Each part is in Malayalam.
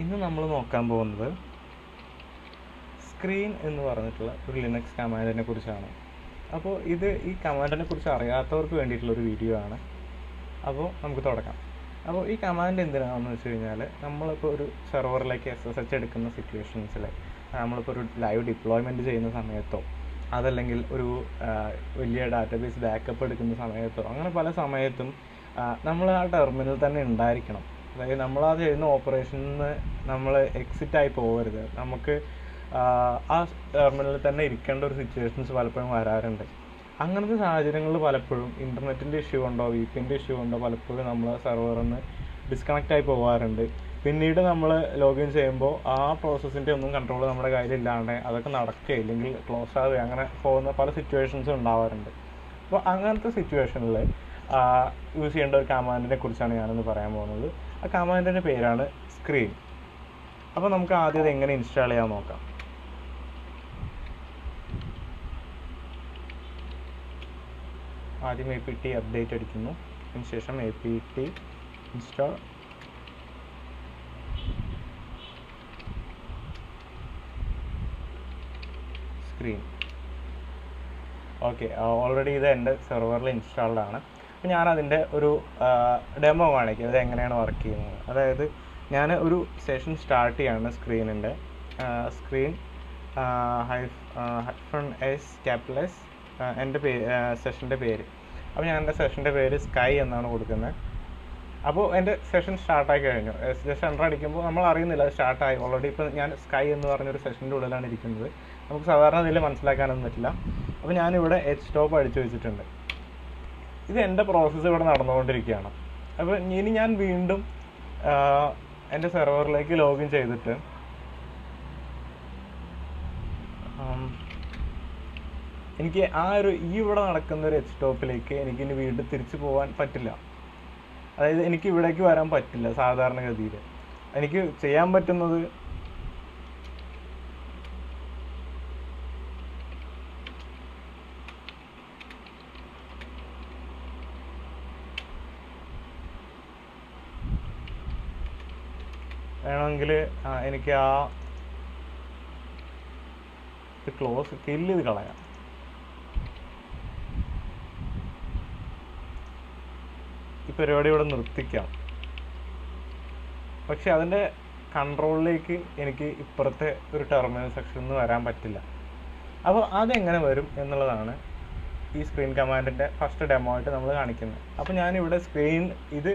ഇന്ന് നമ്മൾ നോക്കാൻ പോകുന്നത് സ്ക്രീൻ എന്ന് പറഞ്ഞിട്ടുള്ള ഒരു ലിനക്സ് കമാൻഡിനെ കുറിച്ചാണ്. അപ്പോൾ ഈ കമാൻഡിനെ കുറിച്ച് അറിയാത്തവർക്ക് വേണ്ടിയിട്ടുള്ളൊരു വീഡിയോ ആണ്. അപ്പോൾ നമുക്ക് തുടങ്ങാം. അപ്പോൾ ഈ കമാൻഡ് എന്തിനാണെന്ന് വെച്ച് കഴിഞ്ഞാൽ, നമ്മളിപ്പോൾ ഒരു സെർവറിലേക്ക് SSH എടുക്കുന്ന സിറ്റുവേഷൻസിൽ, നമ്മളിപ്പോൾ ഒരു ലൈവ് ഡിപ്ലോയ്മെൻറ്റ് ചെയ്യുന്ന സമയത്തോ, അതല്ലെങ്കിൽ ഒരു വലിയ ഡാറ്റാബേസ് ബാക്കപ്പ് എടുക്കുന്ന സമയത്തോ, അങ്ങനെ പല സമയത്തും നമ്മൾ ആ ടെർമിനൽ തന്നെ ഉണ്ടായിരിക്കണം. അതായത് നമ്മളാ ചെയ്യുന്ന ഓപ്പറേഷനിൽ നിന്ന് നമ്മൾ എക്സിറ്റായി പോകരുത്. നമുക്ക് ആ ടെർമിനലിൽ തന്നെ ഇരിക്കേണ്ട ഒരു സിറ്റുവേഷൻസ് പലപ്പോഴും വരാറുണ്ട്. അങ്ങനത്തെ സാഹചര്യങ്ങളിൽ പലപ്പോഴും ഇൻ്റർനെറ്റിൻ്റെ ഇഷ്യൂ കൊണ്ടോ VPNൻ്റെ ഇഷ്യൂ കൊണ്ടോ പലപ്പോഴും നമ്മൾ സെർവറിൽ നിന്ന് ഡിസ്കണക്റ്റായി പോകാറുണ്ട്. പിന്നീട് നമ്മൾ ലോഗിൻ ചെയ്യുമ്പോൾ ആ പ്രോസസ്സിൻ്റെ ഒന്നും കൺട്രോൾ നമ്മുടെ കയ്യിലില്ലാണ്ട് അതൊക്കെ നടക്കുക, ഇല്ലെങ്കിൽ ക്ലോസ് ആവുക, അങ്ങനെ പോകുന്ന പല സിറ്റുവേഷൻസും ഉണ്ടാവാറുണ്ട്. അപ്പോൾ അങ്ങനത്തെ സിറ്റുവേഷനിൽ യൂസ് ചെയ്യേണ്ട ഒരു കമാൻഡിനെ കുറിച്ചാണ് ഞാനിന്ന് പറയാൻ പോകുന്നത്. ആ കമാൻഡിൻ്റെ പേരാണ് സ്ക്രീൻ. അപ്പോൾ നമുക്ക് ആദ്യം അത് എങ്ങനെ ഇൻസ്റ്റാൾ ചെയ്യാൻ നോക്കാം. ആദ്യം apt അപ്ഡേറ്റ് അടിക്കുന്നു, അതിനുശേഷം apt install screen. Okay, already ഇത് എൻ്റെ സെർവറിൽ ഇൻസ്റ്റാൾഡ് ആണ്. അപ്പോൾ ഞാനതിൻ്റെ ഒരു ഡെമോ കാണിക്കും, അത് എങ്ങനെയാണ് വർക്ക് ചെയ്യുന്നത്. അതായത് ഞാൻ ഒരു സെഷൻ സ്റ്റാർട്ട് ചെയ്യാണ് സ്ക്രീനിൻ്റെ. സ്ക്രീൻ -s എൻ്റെ സെഷൻ്റെ പേര്. അപ്പോൾ ഞാൻ എൻ്റെ സെഷൻ്റെ പേര് സ്കൈ എന്നാണ് കൊടുക്കുന്നത്. അപ്പോൾ എൻ്റെ സെഷൻ സ്റ്റാർട്ടായി കഴിഞ്ഞു. ജസ്റ്റ് എൻ്റർ അടിക്കുമ്പോൾ നമ്മൾ അറിയുന്നില്ല അത് സ്റ്റാർട്ടായി. ഓൾറെഡി ഇപ്പോൾ ഞാൻ സ്കൈ എന്ന് പറഞ്ഞൊരു സെഷൻ്റെ ഉള്ളിലാണ് ഇരിക്കുന്നത്. നമുക്ക് സാധാരണ ഇതിൽ മനസ്സിലാക്കാനൊന്നും പറ്റില്ല. അപ്പോൾ ഞാനിവിടെ htop അടിച്ചു വെച്ചിട്ടുണ്ട്. ഇത് എൻ്റെ പ്രോസസ്സ് ഇവിടെ നടന്നുകൊണ്ടിരിക്കുകയാണ്. അപ്പോൾ ഇനി ഞാൻ വീണ്ടും എൻ്റെ സെർവറിലേക്ക് ലോഗിൻ ചെയ്തിട്ട് എനിക്ക് ഇവിടെ നടക്കുന്ന ഒരു htopലേക്ക് എനിക്കിനി വീണ്ടും തിരിച്ചു പോകാൻ പറ്റില്ല. അതായത് എനിക്ക് ഇവിടേക്ക് വരാൻ പറ്റില്ല സാധാരണഗതിയിൽ. എനിക്ക് ചെയ്യാൻ പറ്റുന്നത് വേണമെങ്കിൽ എനിക്ക് കില്ല് ചെയ്ത് കളയാം. ഈ പരിപാടി ഇവിടെ നിർത്തിക്കാം. പക്ഷെ അതിൻ്റെ കൺട്രോളിലേക്ക് എനിക്ക് ഇപ്പുറത്തെ ഒരു ടെർമിനൽ സെക്ഷനിൽ നിന്ന് വരാൻ പറ്റില്ല. അപ്പോൾ അതെങ്ങനെ വരും എന്നുള്ളതാണ് ഈ സ്ക്രീൻ കമാൻഡിൻ്റെ ഫസ്റ്റ് ഡെമോ ആയിട്ട് നമ്മൾ കാണിക്കുന്നത്. അപ്പോൾ ഞാനിവിടെ ഇത്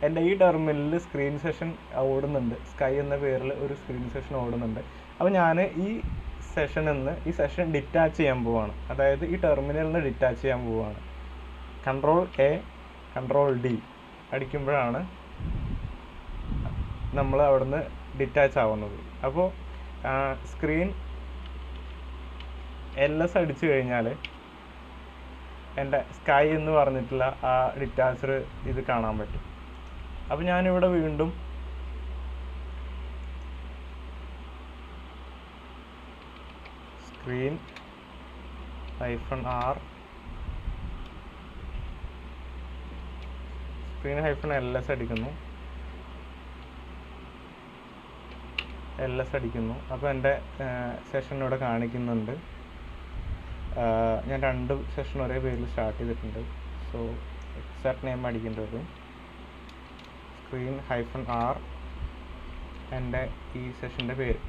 എൻ്റെ ഈ ടെർമിനലിൽ സ്ക്രീൻ സെഷൻ ഓടുന്നുണ്ട്. സ്കൈ എന്ന പേരിൽ ഒരു സ്ക്രീൻ സെഷൻ ഓടുന്നുണ്ട്. അപ്പോൾ ഞാൻ ഈ സെഷൻ ഡിറ്റാച്ച് ചെയ്യാൻ പോവുകയാണ്. അതായത് ഈ ടെർമിനലിൽ നിന്ന് ഡിറ്റാച്ച് ചെയ്യാൻ പോവുകയാണ്. Ctrl+A Ctrl+D അടിക്കുമ്പോഴാണ് നമ്മൾ അവിടുന്ന് ഡിറ്റാച്ച് ആവുന്നത്. അപ്പോൾ സ്ക്രീൻ LS അടിച്ചു കഴിഞ്ഞാൽ എൻ്റെ സ്കൈ എന്ന് പറഞ്ഞിട്ടുള്ള ആ ഡിറ്റാച്ചർ ഇത് കാണാൻ പറ്റും. അപ്പോൾ ഞാനിവിടെ വീണ്ടും സ്ക്രീൻ -R -LS അടിക്കുന്നു. അപ്പോൾ എൻ്റെ സെഷൻ ഇവിടെ കാണിക്കുന്നുണ്ട്. ഞാൻ 2 സെഷൻ ഒരേ പേരിൽ സ്റ്റാർട്ട് ചെയ്തിട്ടുണ്ട്. സോ എക്സാക്ട് നെയിം അടിക്കേണ്ടി വരും. സ്ക്രീൻ -R എൻ്റെ ഈ സെഷൻ്റെ പേര്.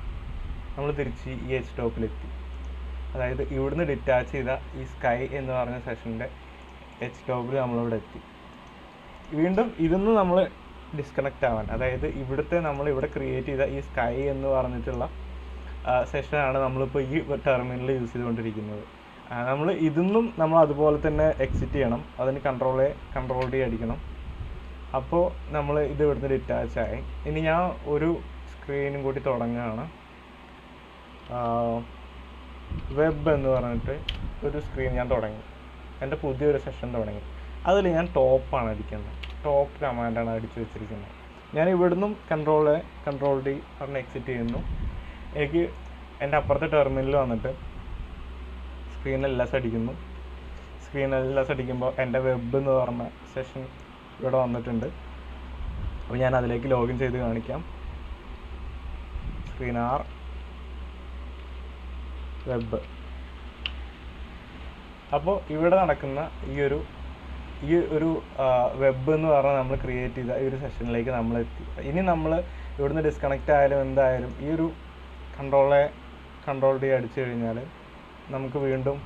നമ്മൾ തിരിച്ച് ഈ htopലെത്തി. അതായത് ഇവിടുന്ന് ഡിറ്റാച്ച് ചെയ്ത ഈ സ്കൈ എന്ന് പറഞ്ഞ സെഷൻ്റെ htopൽ നമ്മളിവിടെ എത്തി. വീണ്ടും ഇതിന്ന് നമ്മൾ ഡിസ്കണക്റ്റ് ആവാൻ, അതായത് നമ്മളിവിടെ ക്രിയേറ്റ് ചെയ്ത ഈ സ്കൈ എന്ന് പറഞ്ഞിട്ടുള്ള സെഷനാണ് നമ്മളിപ്പോൾ ഈ ടെർമിനൽ യൂസ് ചെയ്തുകൊണ്ടിരിക്കുന്നത്. നമ്മൾ നമ്മൾ അതുപോലെ തന്നെ എക്സിറ്റ് ചെയ്യണം. അതിന് Ctrl+D അടിക്കണം. അപ്പോൾ നമ്മൾ ഇത് ഇവിടുന്ന് ഡിറ്റാച്ച് ആയി. ഇനി ഞാൻ ഒരു സ്ക്രീനും കൂടി തുടങ്ങുകയാണ്. വെബ് എന്ന് പറഞ്ഞിട്ട് ഒരു സ്ക്രീൻ ഞാൻ തുടങ്ങി. എൻ്റെ പുതിയൊരു സെഷൻ തുടങ്ങി. അതിൽ ഞാൻ ടോപ്പാണ് അടിക്കുന്നത്. ടോപ്പ് കമാൻഡാണ് അടിച്ചു വെച്ചിരിക്കുന്നത്. ഞാൻ ഇവിടുന്നും Ctrl+D പറഞ്ഞ് എക്സിറ്റ് ചെയ്യുന്നു. എനിക്ക് എൻ്റെ അപ്പുറത്തെ ടെർമിനലിൽ വന്നിട്ട് സ്ക്രീൻ LS അടിക്കുന്നു. സ്ക്രീൻ LS അടിക്കുമ്പോൾ എൻ്റെ വെബ് എന്ന് പറഞ്ഞ സെഷൻ ഇവിടെ വന്നിട്ടുണ്ട്. അപ്പോൾ ഞാൻ അതിലേക്ക് ലോഗിൻ ചെയ്ത് കാണിക്കാം. Screen or web. അപ്പോൾ ഇവിടെ നടക്കുന്ന ഈ ഒരു വെബ് എന്ന് പറഞ്ഞാൽ നമ്മൾ ക്രിയേറ്റ് ചെയ്ത ഈ ഒരു സെഷനിലേക്ക് നമ്മൾ എത്തി. ഇനി നമ്മൾ ഇവിടുന്ന് ഡിസ്കണക്റ്റ് ആയാലും എന്തായാലും ഈ ഒരു കൺട്രോൾ ഡി അടിച്ചു കഴിഞ്ഞാൽ നമുക്ക് വീണ്ടും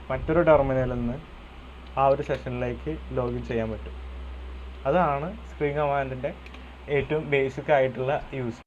മറ്റൊരു ടെർമിനലിൽ നിന്ന് ആ ഒരു സെഷനിലേക്ക് ലോഗിൻ ചെയ്യാൻ പറ്റും. അതാണ് സ്ക്രീൻ കമാൻഡിൻ്റെ ഏറ്റവും ബേസിക് ആയിട്ടുള്ള യൂസ്.